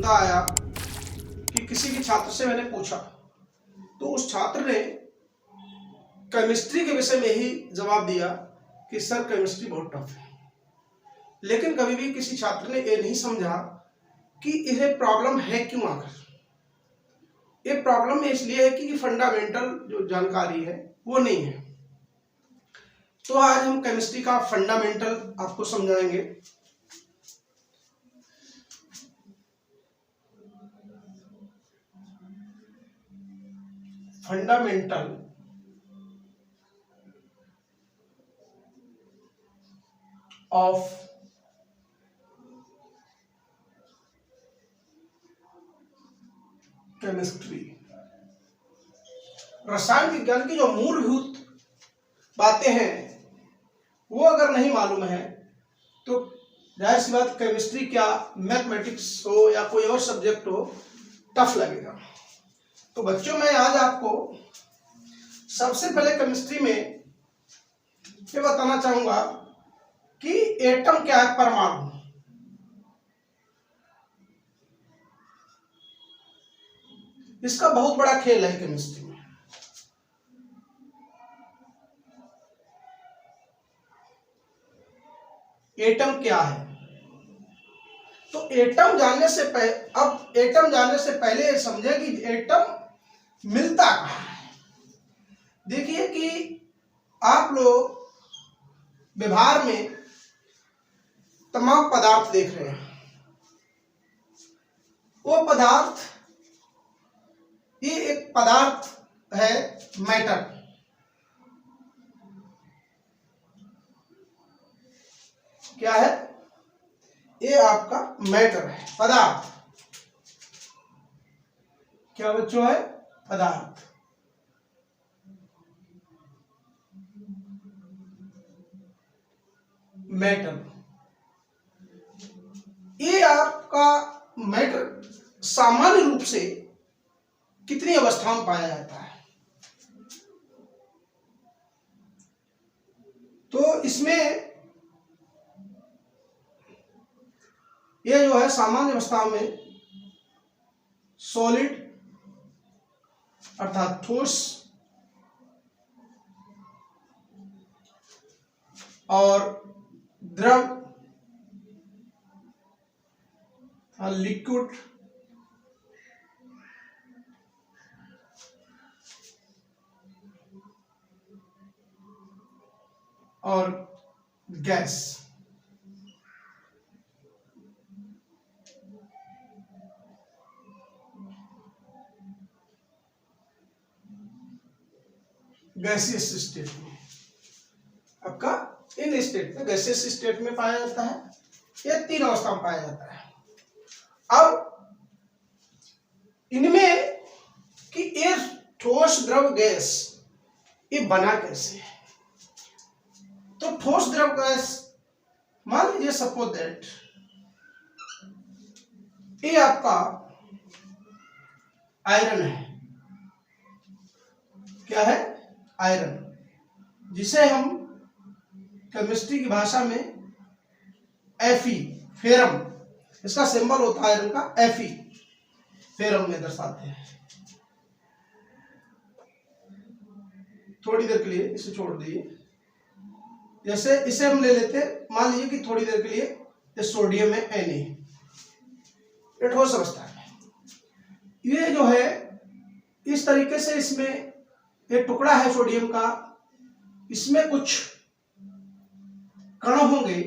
सुनता आया कि किसी भी छात्र से मैंने पूछा तो उस छात्र ने केमिस्ट्री के विषय में ही जवाब दिया कि सर केमिस्ट्री बहुत टफ है। लेकिन कभी भी किसी छात्र ने ये नहीं समझा कि यह प्रॉब्लम है क्यों आखिर। ये प्रॉब्लम इसलिए है कि फंडामेंटल जो जानकारी है वो नहीं है। तो आज हम केमिस्ट्री का फंडामेंटल आपको समझाएंगे। Fundamental of chemistry. रसायन विज्ञान की जो मूलभूत बातें हैं वो अगर नहीं मालूम है तो जाहिर सी बात केमिस्ट्री क्या मैथमेटिक्स हो या कोई और सब्जेक्ट हो टफ लगेगा। तो बच्चों मैं आज आपको सबसे पहले केमिस्ट्री में ये बताना चाहूंगा कि एटम क्या है, परमाणु। इसका बहुत बड़ा खेल है केमिस्ट्री में। एटम क्या है, तो एटम जानने से पहले ये समझे कि एटम मिलता कहाँ है। देखिए कि आप लोग व्यवहार में तमाम पदार्थ देख रहे हैं। वो पदार्थ, ये एक पदार्थ है मैटर। क्या है? ये आपका मैटर है, पदार्थ। क्या बच्चों है? पदार्थ। मैटर। ये आपका मैटर सामान्य रूप से कितनी अवस्थाओं में पाया जाता है? तो इसमें यह जो है सामान्य अवस्था में सॉलिड अर्थात ठोस और द्रव लिक्विड और गैस। गैसियस स्टेट में आपका इन स्टेट में गैसियस स्टेट में पाया जाता है। यह तीन अवस्था में पाया जाता है। अब इनमें कि ये ठोस द्रव गैस ये बना कैसे है? तो ठोस द्रव गैस, मान लीजिए सपोज दैट ये आपका आयरन है। क्या है? आयरन, जिसे हम केमिस्ट्री की भाषा में Fe, फेरम, इसका सिंबल होता है आयरन का Fe, फेरम में दर्शाते हैं। थोड़ी देर के लिए इसे छोड़ दीजिए। जैसे इसे हम ले लेते, मान लीजिए कि थोड़ी देर के लिए ये सोडियम है Na, ये ठोस अवस्था है। ये जो है इस तरीके से इसमें एक टुकड़ा है सोडियम का, इसमें कुछ कण होंगे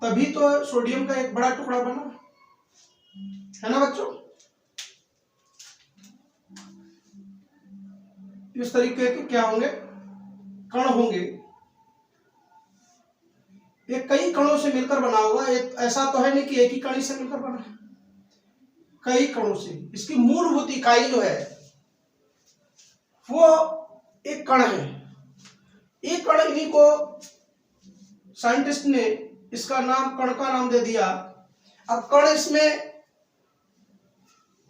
तभी तो सोडियम का एक बड़ा टुकड़ा बना, है ना बच्चों? इस तरीके के क्या होंगे? कण होंगे। ये कई कणों से मिलकर बना होगा। ऐसा तो है नहीं कि एक ही कण से मिलकर बना है, कई कणों से। इसकी मूलभूत इकाई जो है वो एक कण है। एक कण, इन्हीं को साइंटिस्ट ने इसका नाम, कण का नाम दे दिया। अब कण, इसमें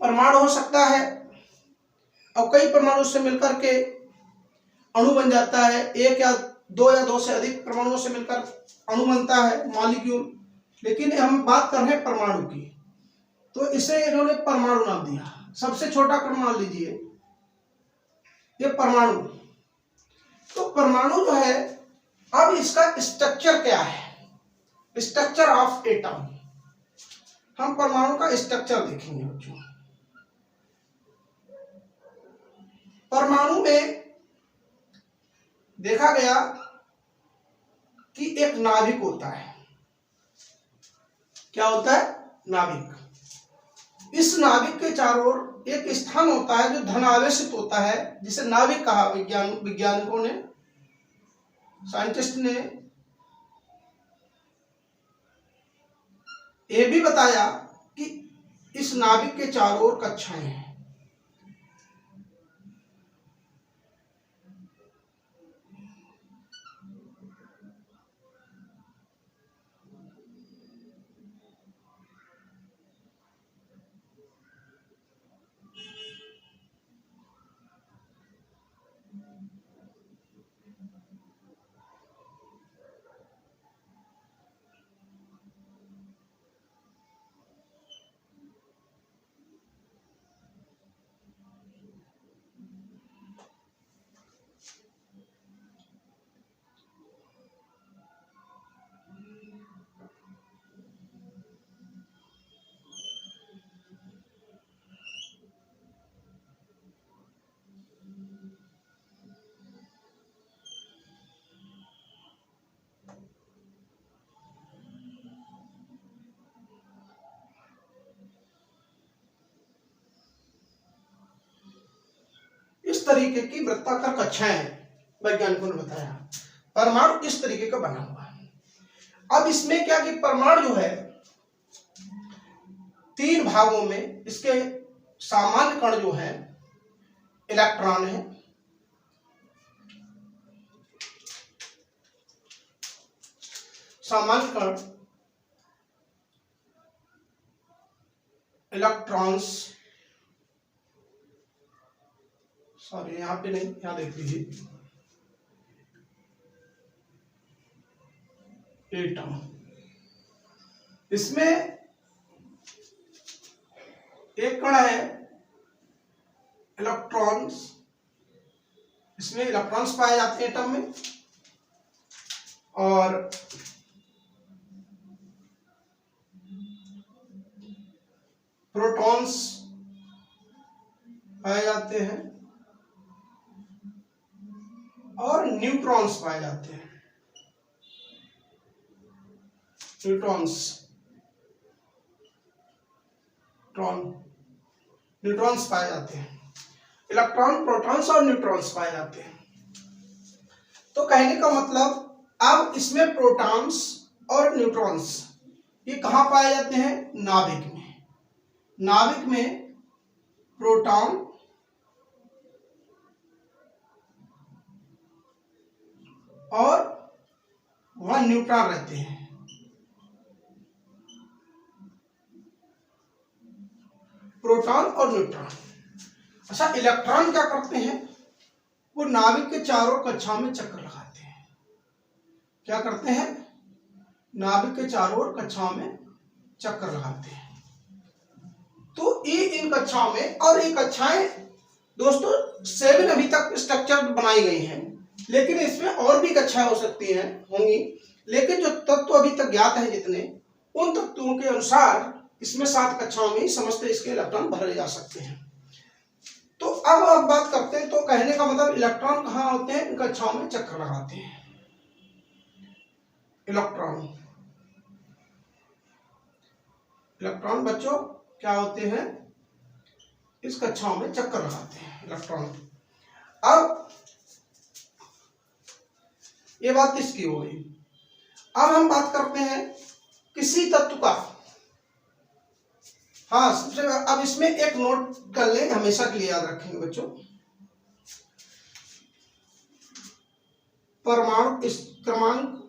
परमाणु हो सकता है और कई परमाणु से मिलकर के अणु बन जाता है। एक या दो से अधिक परमाणुओं से मिलकर अणु बनता है, मॉलिक्यूल। लेकिन हम बात कर रहे हैं परमाणु की। तो इसे इन्होंने परमाणु नाम दिया। सबसे छोटा कण मान लीजिए ये परमाणु। तो परमाणु जो है, अब इसका स्ट्रक्चर क्या है, स्ट्रक्चर ऑफ एटम। हम परमाणु का स्ट्रक्चर देखेंगे बच्चों। परमाणु में देखा गया कि एक नाभिक होता है। क्या होता है? नाभिक। इस नाभिक के चारों ओर एक स्थान होता है जो धनावेशित होता है, जिसे नाभिक कहा वैज्ञानिकों ने, साइंटिस्ट ने यह भी बताया कि इस नाभिक के चारों ओर कक्षाएं हैं। इस तरीके की वृत्ताकार कक्षाएं वैज्ञानिकों ने बताया। परमाणु इस तरीके का बना हुआ है। अब इसमें क्या कि परमाणु जो है 3 भागों में, इसके सामान्य कण जो है इलेक्ट्रॉन है, सामान्य कण इलेक्ट्रॉन्स, सॉरी यहां पे नहीं, यहां देख लीजिए एटम। इसमें एक कण है इलेक्ट्रॉन्स, इसमें इलेक्ट्रॉन्स पाए जाते हैं एटम में, और प्रोटॉन्स पाए जाते हैं, और न्यूट्रॉन्स पाए जाते हैं। न्यूट्रॉन्स पाए जाते हैं। इलेक्ट्रॉन, प्रोटॉन्स और न्यूट्रॉन्स पाए जाते हैं। तो कहने का मतलब, अब इसमें प्रोटॉन्स और न्यूट्रॉन्स ये कहां पाए जाते हैं? नाभिक में। नाभिक में प्रोटॉन और वहां न्यूट्रॉन रहते हैं। प्रोटॉन और न्यूट्रॉन। अच्छा, इलेक्ट्रॉन क्या करते हैं? वो नाभिक के चारों कक्षाओं में चक्कर लगाते हैं। क्या करते हैं? नाभिक के चारों ओर कक्षाओं में चक्कर लगाते हैं। तो ये इन कक्षाओं में, और ये कक्षाएं दोस्तों 7 अभी तक स्ट्रक्चर बनाई गई हैं, लेकिन इसमें और भी कक्षाएं हो सकती हैं, होंगी, लेकिन जो तत्व अभी तक ज्ञात है जितने, उन तत्वों के अनुसार इसमें 7 कक्षाओं में ही समस्त इसके इलेक्ट्रॉन भरे जा सकते हैं। तो अब आप बात करते हैं, तो कहने का मतलब इलेक्ट्रॉन कहाँ होते हैं? इन कक्षाओं में चक्कर लगाते हैं। इलेक्ट्रॉन बच्चों क्या होते हैं? इस कक्षाओं में चक्कर लगाते हैं इलेक्ट्रॉन। अब ये बात किसकी हो गई? अब हम बात करते हैं किसी तत्व का। हाँ, सबसे अब इसमें एक नोट कर लें, हमेशा के लिए याद रखेंगे बच्चों। परमाणु क्रमांक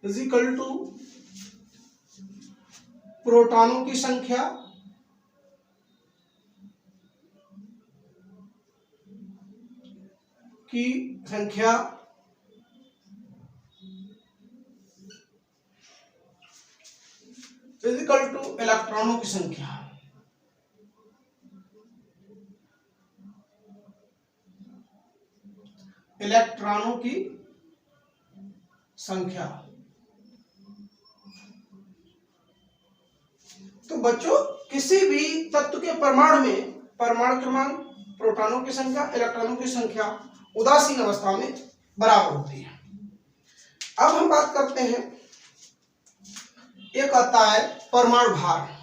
इज इक्वल टू प्रोटॉनों की संख्या इक्वल टू इलेक्ट्रॉनों की संख्या। इलेक्ट्रॉनों की संख्या। तो बच्चों किसी भी तत्व के परमाणु में परमाणु क्रमांक, प्रोटॉनों की संख्या, इलेक्ट्रॉनों की संख्या उदासीन अवस्था में बराबर होती है। अब हम बात करते हैं, एक आता है परमाणु भार।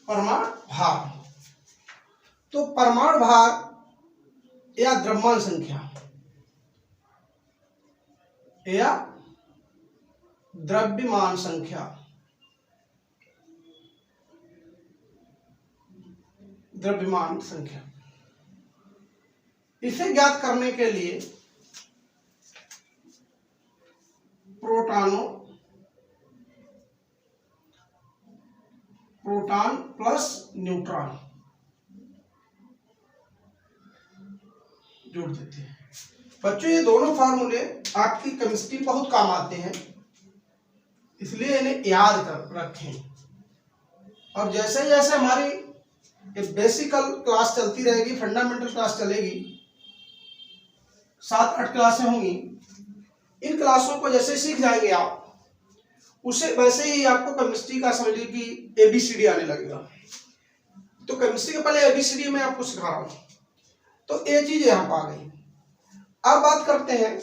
परमाणु भार, तो परमाणु भार या द्रव्यमान संख्या या द्रव्यमान संख्या, द्रव्यमान संख्या, इसे ज्ञात करने के लिए प्रोटॉन प्लस न्यूट्रॉन जोड़ देते हैं। बच्चों ये दोनों फार्मूले आपकी केमिस्ट्री बहुत काम आते हैं, इसलिए इन्हें याद कर रखें। और जैसे जैसे हमारी बेसिकल क्लास चलती रहेगी, फंडामेंटल क्लास चलेगी, 7-8 क्लासें होंगी, इन क्लासों को जैसे सीख जाएंगे आप, उसे वैसे ही आपको केमिस्ट्री का समझ लीजिए कि एबीसीडी आने लगेगा। तो केमिस्ट्री के पहले एबीसीडी मैं आपको सिखा रहा हूं, तो ये चीज यहां पर आ गई। अब बात करते हैं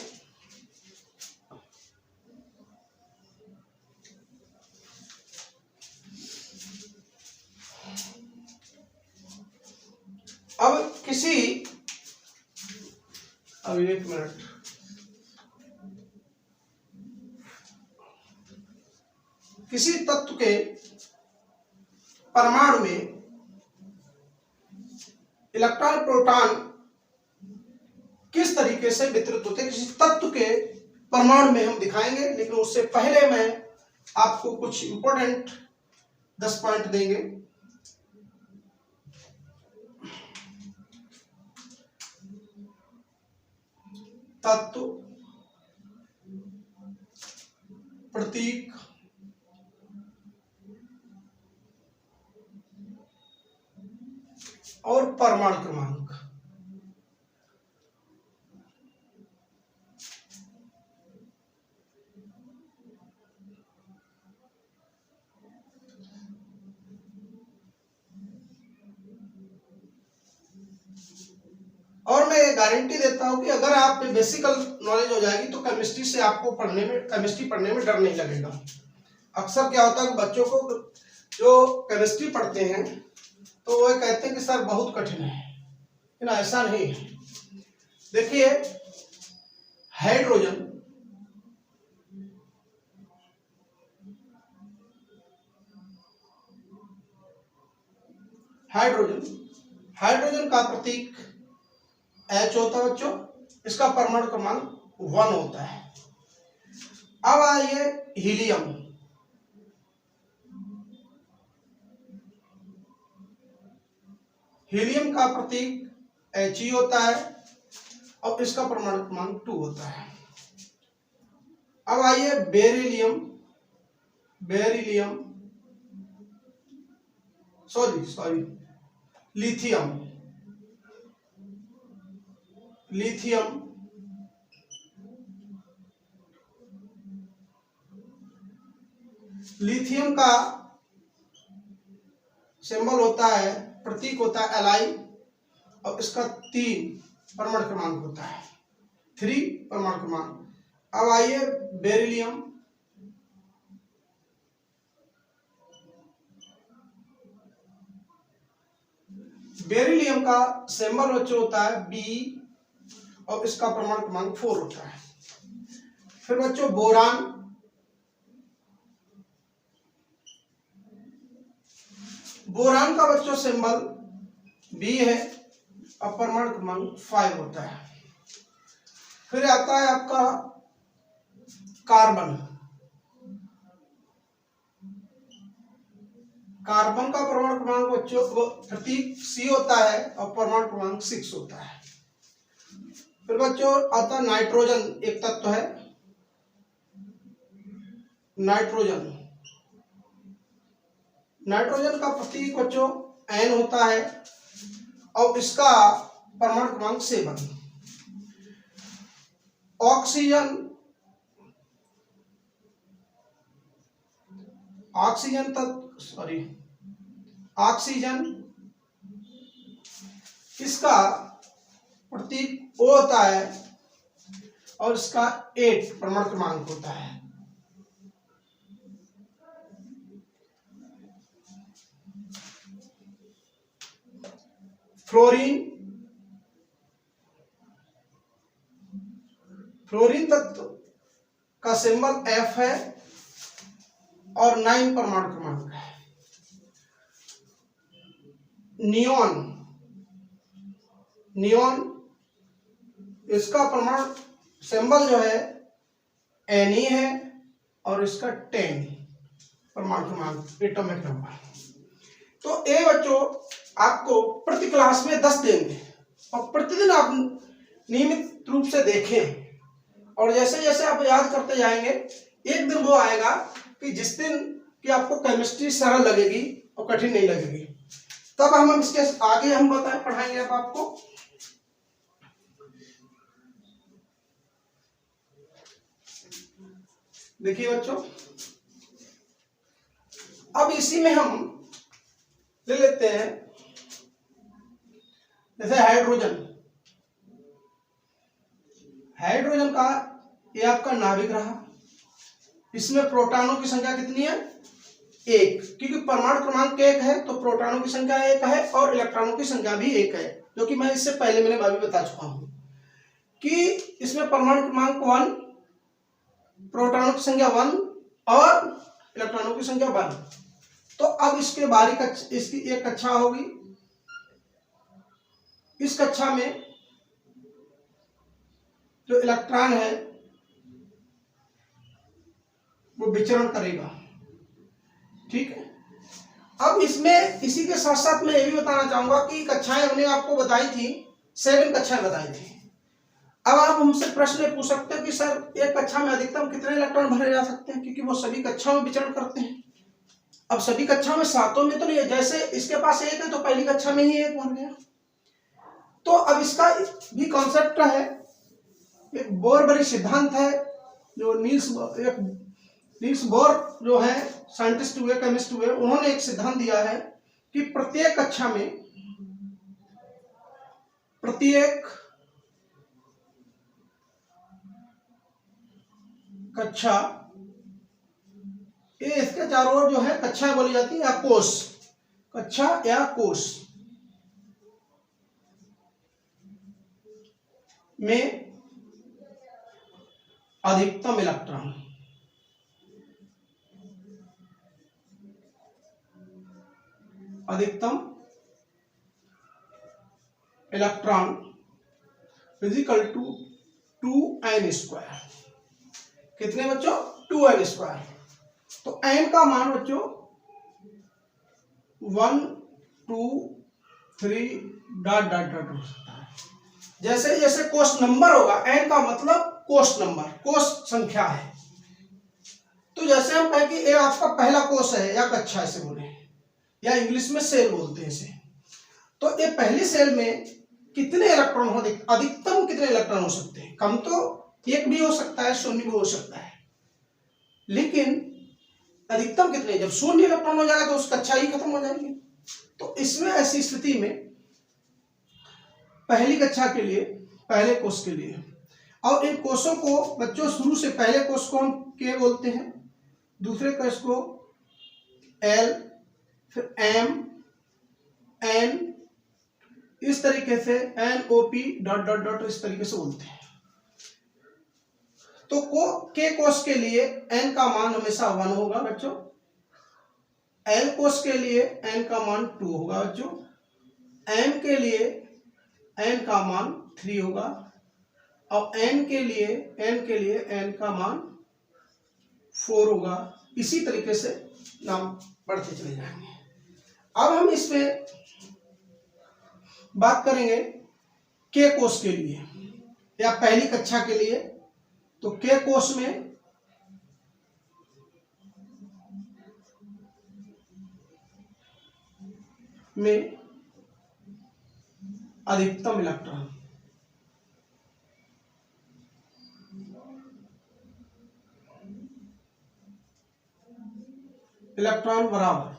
अब एक मिनट, किसी तत्व के परमाणु में इलेक्ट्रॉन प्रोटॉन किस तरीके से वितरित होते हैं, किसी तत्व के परमाणु में हम दिखाएंगे। लेकिन उससे पहले मैं आपको कुछ इंपॉर्टेंट 10 पॉइंट देंगे। तत्व, प्रतीक, और परमाणु क्रमांक। और मैं गारंटी देता हूं कि अगर आप बेसिकल नॉलेज हो जाएगी तो केमिस्ट्री से आपको केमिस्ट्री पढ़ने में डर नहीं लगेगा। अक्सर क्या होता है कि बच्चों को जो केमिस्ट्री पढ़ते हैं तो वो कहते हैं कि सर बहुत कठिन है, लेकिन ऐसा नहीं है। देखिए हाइड्रोजन, हाइड्रोजन का प्रतीक H होता है बच्चों, इसका परमाणु क्रमांक 1 होता है। अब आइए हीलियम, हीलियम का प्रतीक He होता है और इसका परमाणु क्रमांक 2 होता है। अब आइए बेरिलियम, लिथियम, लिथियम का सिंबल होता है, प्रतीक होता है Li और इसका 3 परमाणु क्रमांक होता है, 3 परमाणु क्रमांक। अब आइए बेरिलियम, बेरिलियम का सिंबल बच्चों होता है B और इसका परमाणु क्रमांक 4 होता है। फिर बच्चों बोरान, बोरान का बच्चों सिंबल B है और परमाणु क्रमांक 5 होता है। फिर आता है आपका कार्बन, कार्बन का परमाणु क्रमांक बच्चों वो प्रतीक C होता है और परमाणु क्रमांक 6 होता है। फिर बच्चों आता नाइट्रोजन, एक तत्व है नाइट्रोजन। नाइट्रोजन का प्रतीक बच्चों N होता है और इसका परमाणु क्रमांक 7। ऑक्सीजन, ऑक्सीजन इसका प्रतीक O होता है और इसका 8 परमाणु क्रमांक होता है। फ्लोरीन तत्व का सिंबल F है और 9 परमाणु क्रमांक है। नियोन इसका परमाणु सिंबल जो है Ne है और इसका 10 परमाणु क्रमांक एटॉमिक नंबर। तो ये बच्चों आपको प्रति क्लास में 10 देंगे और प्रतिदिन आप नियमित रूप से देखें और जैसे जैसे आप याद करते जाएंगे एक दिन वो आएगा कि जिस दिन कि आपको केमिस्ट्री सरल लगेगी और कठिन नहीं लगेगी। तब हम इसके आगे हम पढ़ाएंगे अब आपको। देखिए बच्चों, अब इसी में हम ले लेते हैं जैसे हाइड्रोजन का ये आपका नाभिक रहा। इसमें प्रोटॉनों की संख्या कितनी है? 1, क्योंकि परमाणु क्रमांक 1 है तो प्रोटॉनों की संख्या 1 है और इलेक्ट्रॉनों की संख्या भी 1 है, जो कि मैं इससे पहले मैंने अभी बता चुका हूं कि इसमें परमाणु क्रमांक 1, प्रोटॉनों की संख्या 1 और इलेक्ट्रॉनों की संख्या 1। तो अब इसके बारी इसकी एक कक्षा होगी। इस कक्षा में जो इलेक्ट्रॉन है वो विचरण करेगा, ठीक है। अब इसमें इसी के साथ साथ मैं ये भी बताना चाहूंगा कि कक्षाएं हमने आपको बताई थी, 7 कक्षाएं बताई थी। अब आप हमसे प्रश्न पूछ सकते हैं कि सर एक कक्षा में अधिकतम कितने इलेक्ट्रॉन भरे जा सकते हैं, क्योंकि वो सभी कक्षाओं में विचरण करते हैं। अब सभी कक्षाओं में सातों में तो नहीं है, जैसे इसके पास 1 है तो पहली कक्षा में ही 1 भर गया। तो अब इसका भी कॉन्सेप्ट है, एक बोरबरी सिद्धांत है जो नील्स बोर जो है साइंटिस्ट हुए, केमिस्ट हुए, उन्होंने एक सिद्धांत दिया है कि प्रत्येक कक्षा में ये इसके चारों ओर जो है कक्षाएं बोली जाती है या कोष, कक्षा या कोष में अधिकतम इलेक्ट्रॉन फिजिकल टू 2n²। कितने बच्चों? 2n²। तो n का मान बच्चों 1 2 3 डॉट हो सकता है। जैसे जैसे कोष नंबर होगा, n का मतलब कोष नंबर, कोष संख्या है। तो जैसे हम कहें कि ये आपका पहला कोष है या कक्षा ऐसे बोले, या इंग्लिश में सेल बोलते हैं इसे। तो ये पहली सेल में कितने इलेक्ट्रॉन हो, अधिकतम कितने इलेक्ट्रॉन हो सकते हैं? कम तो 1 भी हो सकता है, 0 भी हो सकता है, लेकिन अधिकतम कितने? जब 0 इलेक्ट्रॉन हो जाएगा तो उस कक्षा ही खत्म हो जाएगी। तो इसमें ऐसी स्थिति में पहली कक्षा के लिए, पहले कोष के लिए, और इन कोषों को बच्चों शुरू से पहले कोष को हम K बोलते हैं, दूसरे कोष को L, फिर M, N, इस तरीके से NOP डॉट इस तरीके से बोलते हैं। तो K कोष के लिए N का मान हमेशा 1 होगा बच्चों, L कोष के लिए N का मान 2 होगा बच्चों, M के लिए N का मान 3 होगा और N के लिए N का मान 4 होगा। इसी तरीके से नाम बढ़ते चले जाएंगे। अब हम इसमें बात करेंगे के कोष के लिए या पहली कक्षा के लिए। तो के कोष में अधिकतम इलेक्ट्रॉन बराबर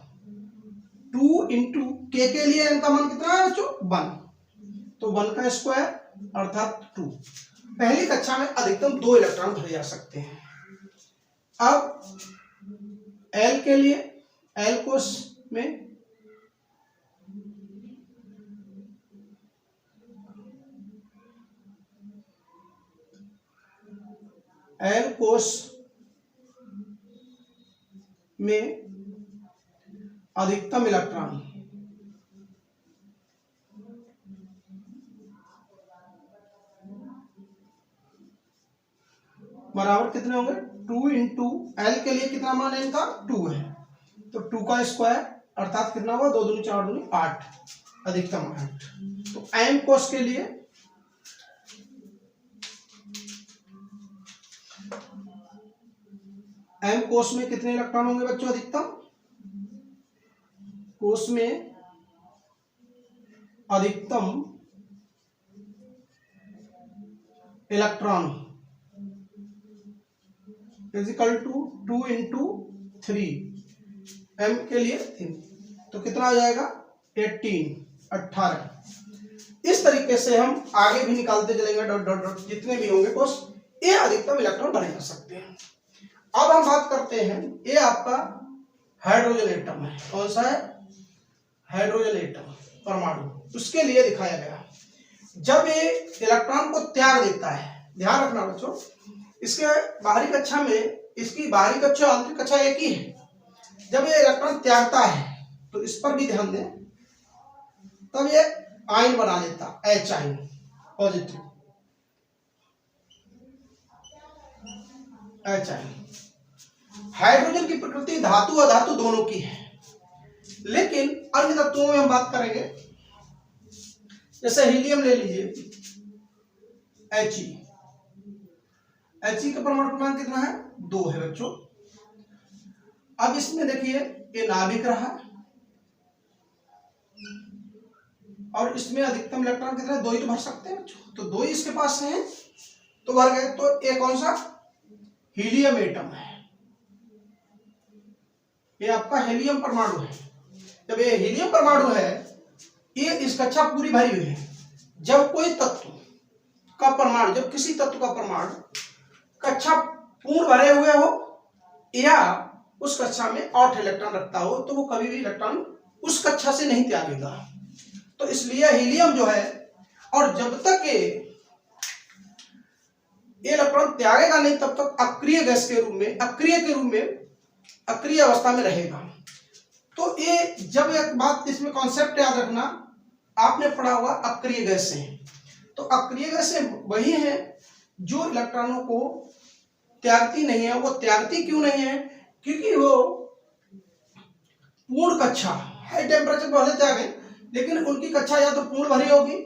2 इंटू के लिए इनका मान कितना है बच्चों 1, तो 1 का स्क्वायर अर्थात 2। पहली कक्षा में अधिकतम 2 इलेक्ट्रॉन भरे जा सकते हैं। अब एल के लिए, एल कोष में एल कोष में अधिकतम इलेक्ट्रॉन बराबर कितने होंगे 2 इंटू एल के लिए कितना मान है इनका 2 है, तो 2 का स्क्वायर अर्थात कितना होगा 2 दूनी 4 दूनी 8, अधिकतम 8। तो एम कोष के लिए एम कोष में कितने इलेक्ट्रॉन होंगे बच्चों अधिकतम? कोष में अधिकतम electron is equal to 2 into 3, M के लिए 3, तो कितना आ जाएगा 18। इस तरीके से हम आगे भी निकालते चलेंगे डॉट डॉट डॉट, जितने भी होंगे कोष ये अधिकतम इलेक्ट्रॉन भरे जा सकते हैं। अब हम बात करते हैं, ये आपका हाइड्रोजन एटम है। कौन सा है? हाइड्रोजन एटम, परमाणु। उसके लिए दिखाया गया जब ये इलेक्ट्रॉन को त्याग देता है, ध्यान रखना बच्चों, इसके बाहरी कक्षा में, इसकी बाहरी कक्षा आंतरिक कक्षा एक ही है। जब ये इलेक्ट्रॉन त्यागता है तो इस पर भी ध्यान दें, तब ये आयन बना लेता, H ion positive, H ion. Hydrogen की प्रकृति धातु अधातु दोनों की है, लेकिन अन्य तत्वों में हम बात करेंगे, जैसे हीलियम ले लीजिए, He का परमाणु क्रमांक कितना है? 2 है बच्चों। अब इसमें देखिए ये नाभिक रहा और इसमें अधिकतम इलेक्ट्रॉन कितना है? 2 ही तो भर सकते हैं बच्चों, तो 2 ही इसके पास हैं तो भर गए। तो ये कौन सा? हीलियम एटम है, ये आपका हीलियम परमाणु है। जब ये हीलियम परमाणु है, ये इस कक्षा पूरी भरी हुई है। जब कोई तत्व का परमाणु, जब किसी तत्व का परमाणु कक्षा पूर्ण भरे हुए हो या उस कक्षा में 8 इलेक्ट्रॉन रखता हो, तो वो कभी भी इलेक्ट्रॉन उस कक्षा से नहीं त्यागेगा। तो इसलिए हीलियम जो है, और जब तक ये इलेक्ट्रॉन त्यागेगा नहीं, तब तक अक्रिय गैस के रूप में, अक्रिय अवस्था में रहेगा। तो ये जब एक बात इसमें कॉन्सेप्ट याद रखना, आपने पढ़ा होगा अक्रिय गैसें। तो अक्रिय गैसें वही हैं जो इलेक्ट्रॉनों को त्यागती नहीं है। वो त्यागती क्यों नहीं है? क्योंकि वो पूर्ण कक्षा, हाई टेम्परेचर पर त्यागे, लेकिन उनकी कक्षा या तो पूर्ण भरी होगी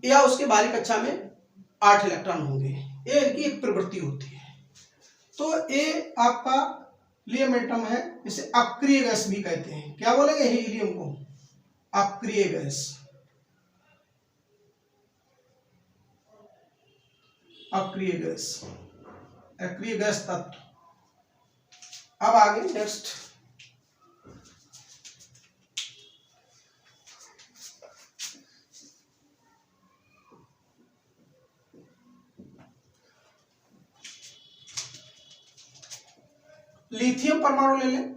या उसके बाहरी कक्षा में 8 इलेक्ट्रॉन होंगे। ये इनकी एक प्रवृत्ति होती है। तो ये आपका हीलियम एटम है, इसे अक्रिय गैस भी कहते हैं। क्या बोलेंगे हीलियम को? अक्रिय गैस, अक्रिय गैस, अक्रिय गैस तत्व। अब आगे नेक्स्ट, लिथियम परमाणु ले लें,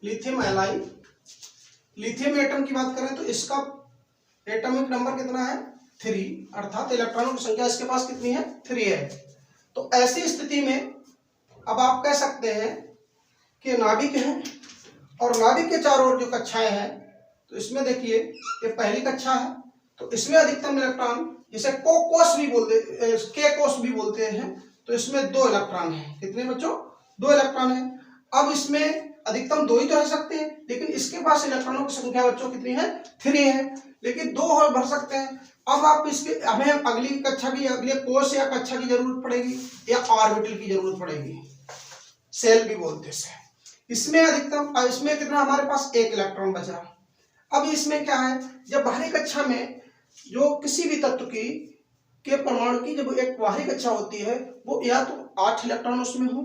लिथियम एलाइन। लिथियम एटम की बात करें तो इसका एटॉमिक नंबर कितना है? 3, अर्थात इलेक्ट्रॉनों की संख्या इसके पास कितनी है? 3 है। तो ऐसी स्थिति में अब आप कह सकते हैं कि नाभिक है और नाभिक के चारों ओर जो कक्षाएं हैं, तो इसमें देखिए ये पहली कक्षा है, तो इसमें अधिकतम इलेक्ट्रॉन, जिसे कोष भी बोलते, के कोष भी बोलते हैं, तो इसमें 2 इलेक्ट्रॉन है। कितने बच्चों? 2 इलेक्ट्रॉन है। अब इसमें अधिकतम 2 ही तो रह सकते हैं, लेकिन इसके पास इलेक्ट्रॉनों की संख्या बच्चों कितनी है, 3 है, लेकिन 2 और भर सकते हैं। अब आप इसके हमें अगली कक्षा की अगले कोर्स या कक्षा की जरूरत पड़ेगी या ऑर्बिटल की जरूरत पड़ेगी, सेल भी बोलते हैं। इसमें अधिकतम इसमें कितना हमारे पास 1 इलेक्ट्रॉन बचा। अब इसमें क्या है, जब बाहरी कक्षा में जो किसी भी तत्व की के परमाणु की जब एक बाहरी कक्षा होती है वो या तो 8 इलेक्ट्रॉन उसमें हो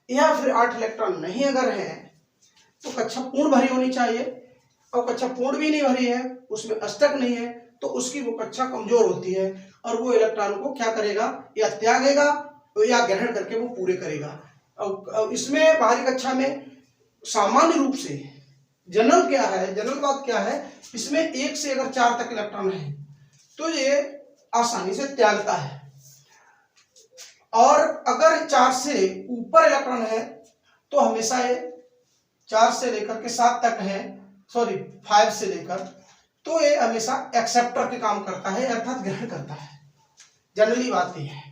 या फिर 8 इलेक्ट्रॉन नहीं अगर है तो कक्षा पूर्ण भरी होनी चाहिए, और कक्षा पूर्ण भी नहीं भरी है, उसमें अष्टक नहीं है, तो उसकी वो कक्षा कमजोर होती है और वो इलेक्ट्रॉन को क्या करेगा, या त्यागेगा या ग्रहण करके वो पूरे करेगा। और इसमें बाहरी कक्षा में सामान्य रूप से जनरल क्या है, जनरल बात क्या है, इसमें 1 से अगर 4 तक इलेक्ट्रॉन है तो ये आसानी से त्यागता है, और अगर 4 से ऊपर इलेक्ट्रॉन है तो हमेशा ये 4 से लेकर के 7 तक है, सॉरी 5 से लेकर, तो ये हमेशा एक्सेप्टर के काम करता है, अर्थात ग्रहण करता है। जनरली बात यह है,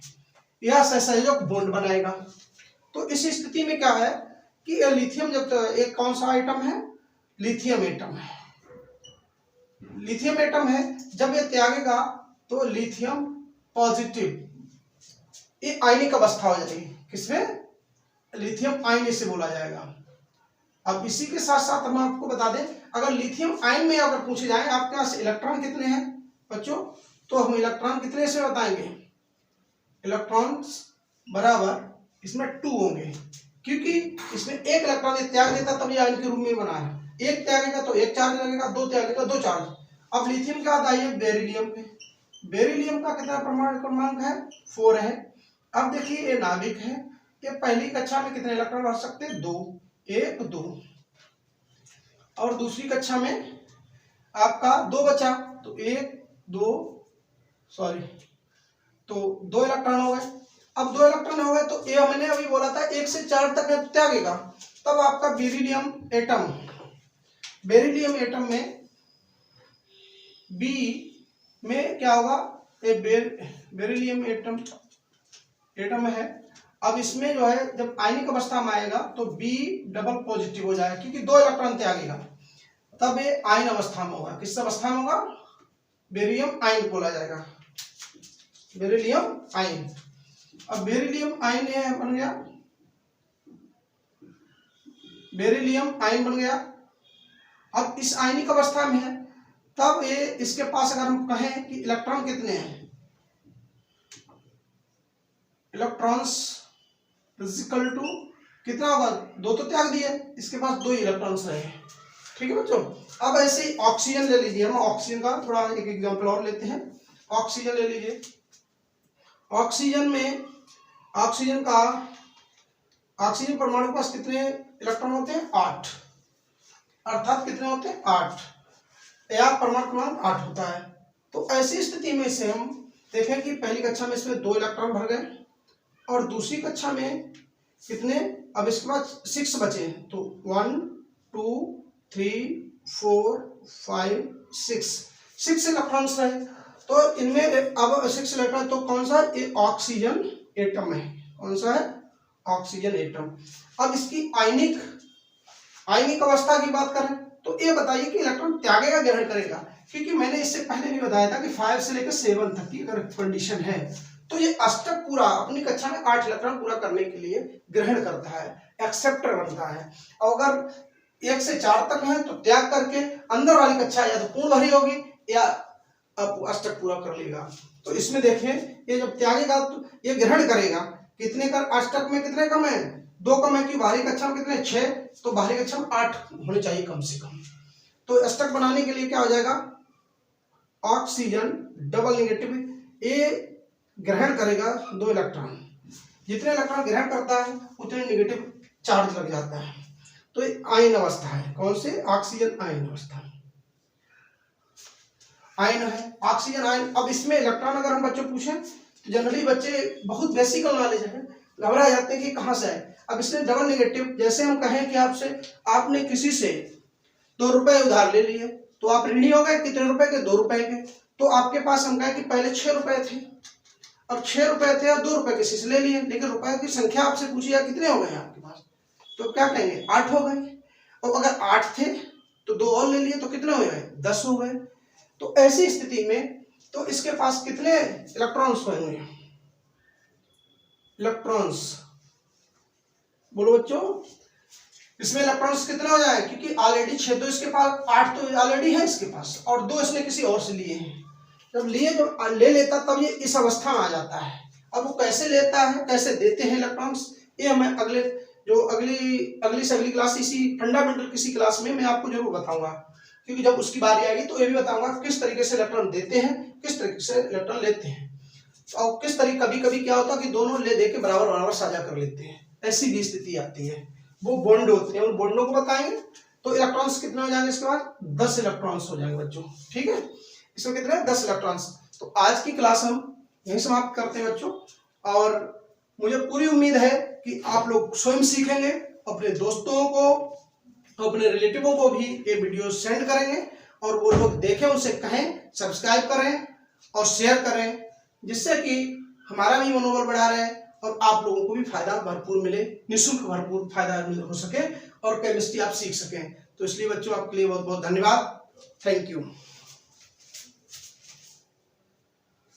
यह सहसंयोजक बॉन्ड बनाएगा। तो इस स्थिति में क्या है कि लिथियम जब एक कौन सा आइटम है, लिथियम एटम है, लिथियम एटम है, जब ये त्यागेगा तो लिथियम पॉजिटिव ये आयनिक अवस्था हो जाएगी, किसमें, लिथियम आयन इसे बोला जाएगा। अब इसी के साथ साथ हम आपको बता दें, अगर लिथियम आयन में अगर पूछे जाए आपके पास इलेक्ट्रॉन कितने हैं बच्चों, तो हम इलेक्ट्रॉन कितने से बताएंगे, इलेक्ट्रॉन्स बराबर इसमें 2 होंगे, क्योंकि इसमें 1 इलेक्ट्रॉन त्याग देता तब ये आयन के रूप में बना है, 1 त्यागेगा तो 1 चार्ज लगेगा, 2 त्यागेगा 2 चार्ज। अब लिथियम का आता है बेरिलियम पे, बेरिलियम का कितना परमाणु क्रमांक है, 4 है। अब देखिए ये नाभिक है, ये पहली कक्षा में कितने इलेक्ट्रॉन रख सकते हैं, 2, 1 2, और दूसरी कक्षा में आपका 2 बचा, तो 1 2 सॉरी तो 2 इलेक्ट्रॉन हो गए। अब 2 इलेक्ट्रॉन हो गए तो ये मैंने अभी बोला था 1 से 4 तक त्यागेगा, तब आपका बेरिलियम एटम, बेरिलियम एटम में बी में क्या होगा, ये बेरिलियम एटम है। अब इसमें जो है जब आयनिक अवस्था में आएगा तो बी डबल पॉजिटिव हो जाएगा, क्योंकि 2 इलेक्ट्रॉन त्यागेगा, तब ये आयन अवस्था में होगा। किस अवस्था में होगा, बेरिलियम आयन बोला जाएगा, बेरिलियम आयन। अब बेरिलियम आयन ये बन गया, बेरिलियम आयन बन गया। अब इस आयनिक अवस्था में है, तब ये इसके पास अगर हम कहें कि इलेक्ट्रॉन कितने हैं, इलेक्ट्रॉन्स इक्वल टू कितना होगा, 2 तो त्याग दिए, इसके पास 2 इलेक्ट्रॉन्स रहे, ठीक है बच्चों। अब ऐसे ही ऑक्सीजन ले लीजिए, हम ऑक्सीजन का थोड़ा एक एग्जांपल और लेते हैं। ऑक्सीजन ले लीजिए, ऑक्सीजन में ऑक्सीजन परमाणु के पास कितने इलेक्ट्रॉन होते हैं, 8, अर्थात कितने होते हैं, 8, या परमाणु क्रमांक 8 होता है। तो ऐसी स्थिति में से हम देखें कि पहली कक्षा में इसमें 2 इलेक्ट्रॉन भर गए, और दूसरी कक्षा में कितने, अब इसके बाद 6 बचे हैं, तो 1 2 3 4 5 6 इलेक्ट्रॉन्स रहे। तो इनमें अब 6 इलेक्ट्रॉन, तो कौन सा, ये ऑक्सीजन एटम है, कौन सा है, ऑक्सीजन एटम। अब इसकी आयनिक अवस्था की बात करें तो ये बताइए कि इलेक्ट्रॉन त्यागेगा ग्रहण करेगा, क्योंकि मैंने इससे पहले भी बताया था कि 5 से लेकर 7 तक की अगर कंडीशन है तो ये अष्टक पूरा अपनी कक्षा में 8 इलेक्ट्रॉन पूरा करने के लिए ग्रहण करता है, एक्सेप्टर बनता है। और अगर 1 से 4 तक है तो त्याग करके अंदर वाली कक्षा या तो पूर्ण भरी होगी या अष्टक पूरा कर लेगा। तो इसमें देखें ये जब त्यागेगा तो ये ग्रहण करेगा, कितने का, अष्टक में कितने कम है, 2 कम है, कि बाहरी कक्षा में कितने 6, तो बाहरी कक्षा में 8 होने चाहिए कम से कम। तो अष्टक बनाने के लिए क्या हो जाएगा, ऑक्सीजन डबल नेगेटिव, ये ग्रहण करेगा 2 इलेक्ट्रॉन, जितने इलेक्ट्रॉन ग्रहण करता है उतने नेगेटिव चार्ज लग जाता है। तो ये आयन अवस्था है, कौन से, ऑक्सीजन आयन अवस्था, आयन है, ऑक्सीजन आयन। अब इसमें इलेक्ट्रॉन अगर हम बच्चों पूछें तो जनरली बच्चे बहुत बेसिकल नॉलेज है, घबरा जाते हैं कि कहाँ से आए। अब इसमें डबल नेगेटिव, जैसे हम कहें कि आपने किसी से 2 रुपए उधार ले लिए, तो आप ऋणी हो गए, कितने रुपए के, 2 रुपए के। तो आपके पास हम कहें कि पहले 6 रुपए थे, अब 6 रुपए थे और 2 रुपए किसी से ले लिए, लेकिन रुपए की संख्या आपसे पूछी या कितने हो गए आपके पास, तो क्या कहेंगे, 8 हो गए। और अगर 8 थे तो 2 और ले लिए तो कितने हो गए, 10 हो गए। तो ऐसी स्थिति में तो इसके पास कितने इलेक्ट्रॉन्स होंगे, इलेक्ट्रॉन्स, बोलो बच्चों, इसमें इलेक्ट्रॉन्स कितना हो जाए, क्योंकि ऑलरेडी 6 तो इसके पास, 8 तो ऑलरेडी है इसके पास और 2 इसने किसी और से लिए हैं। जब ले लेता तब ये इस अवस्था में आ जाता है। अब वो कैसे लेता है, कैसे देते हैं इलेक्ट्रॉन्स, ये मैं अगली से अगली क्लास, इसी फंडामेंटल किसी क्लास में मैं आपको जरूर बताऊंगा, क्योंकि जब उसकी बारी आएगी तो ये भी बताऊंगा किस तरीके से इलेक्ट्रॉन देते हैं, किस तरीके से इलेक्ट्रॉन लेते हैं, और किस तरीके कभी कभी क्या होता है कि दोनों ले दे के बराबर बराबर साझा कर लेते हैं, ऐसी भी स्थिति आती है। वो बॉन्ड होते हैं, उन बॉन्डों को बताएंगे। तो इलेक्ट्रॉन्स कितने हो जाएंगे इसके बाद, 10 इलेक्ट्रॉन्स हो जाएंगे बच्चों, ठीक है। इसमें कितने, 10 इलेक्ट्रॉन्स। तो आज की क्लास हम यही समाप्त करते हैं बच्चों, और मुझे पूरी उम्मीद है कि आप लोग स्वयं सीखेंगे, अपने दोस्तों को, अपने रिलेटिवों को भी ये वीडियो सेंड करेंगे, और वो लोग देखें, उनसे कहें सब्सक्राइब करें और शेयर करें, जिससे कि हमारा भी मनोबल बढ़ा रहे और आप लोगों को भी फायदा भरपूर मिले, निःशुल्क भरपूर फायदा हो सके और केमिस्ट्री आप सीख सकें। तो इसलिए बच्चों आपके लिए बहुत बहुत धन्यवाद, थैंक यू।